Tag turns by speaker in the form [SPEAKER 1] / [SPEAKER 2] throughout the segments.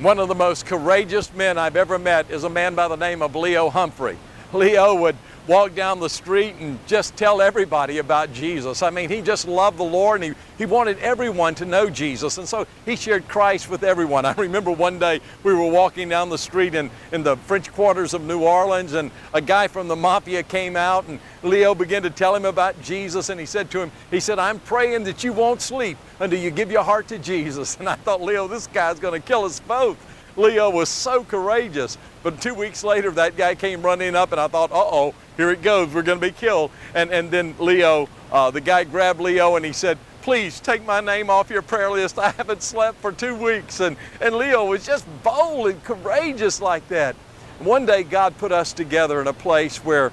[SPEAKER 1] One of the most courageous men I've ever met is a man by the name of Leo Humphrey. Leo would walk down the street and just tell everybody about Jesus. I mean, he just loved the Lord, and he wanted everyone to know Jesus. And so he shared Christ with everyone. I remember one day we were walking down the street in the French quarters of New Orleans, and a guy from the mafia came out, and Leo began to tell him about Jesus. And he said to him, I'm praying that you won't sleep until you give your heart to Jesus. And I thought, Leo, this guy's going to kill us both. Leo was so courageous. But 2 weeks later, that guy came running up, and I thought, uh-oh, here it goes, we're going to be killed. And then Leo, the guy grabbed Leo, and he said, please take my name off your prayer list. I haven't slept for 2 weeks. And Leo was just bold and courageous like that. One day, God put us together in a place where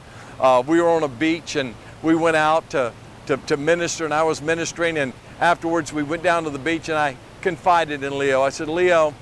[SPEAKER 1] we were on a beach, and we went out to minister, and I was ministering. And afterwards, we went down to the beach, and I confided in Leo. I said, Leo,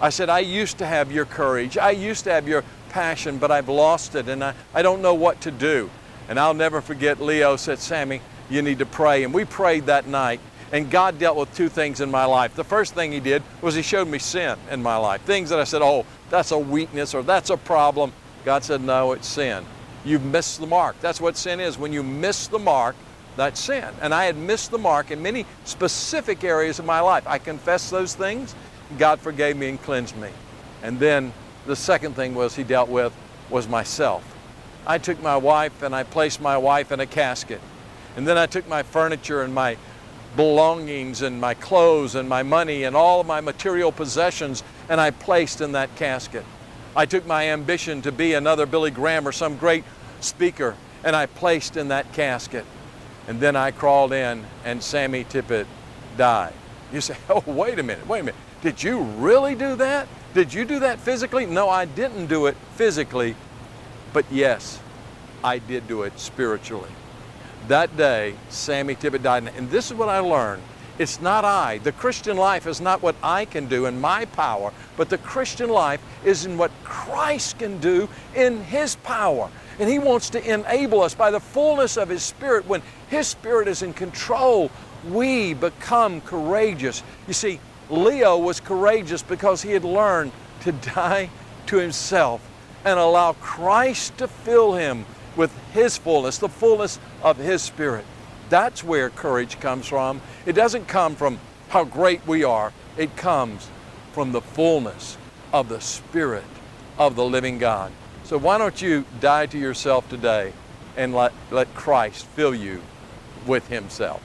[SPEAKER 1] I used to have your courage. I used to have your passion, but I've lost it, and I don't know what to do. And I'll never forget, Leo said, Sammy, you need to pray. And we prayed that night, and God dealt with two things in my life. The first thing he did was he showed me sin in my life. Things that I said, oh, that's a weakness, or that's a problem. God said, no, it's sin. You've missed the mark. That's what sin is. When you miss the mark, that's sin. And I had missed the mark in many specific areas of my life. I confessed those things. God forgave me and cleansed me. And then the second thing he dealt with was myself. I took my wife and I placed my wife in a casket. And then I took my furniture and my belongings and my clothes and my money and all of my material possessions, and I placed in that casket. I took my ambition to be another Billy Graham or some great speaker, and I placed in that casket. And then I crawled in, and Sammy Tippett died. You say, oh, wait a minute. Did you really do that? Did you do that physically? No, I didn't do it physically, but yes, I did do it spiritually. That day, Sammy Tippett died, and this is what I learned. It's not I. The Christian life is not what I can do in my power, but the Christian life is in what Christ can do in His power. And He wants to enable us by the fullness of His Spirit. When His Spirit is in control, we become courageous. You see, Leo was courageous because he had learned to die to himself and allow Christ to fill him with His fullness, the fullness of His Spirit. That's where courage comes from. It doesn't come from how great we are. It comes from the fullness of the Spirit of the living God. So why don't you die to yourself today and let Christ fill you with Himself?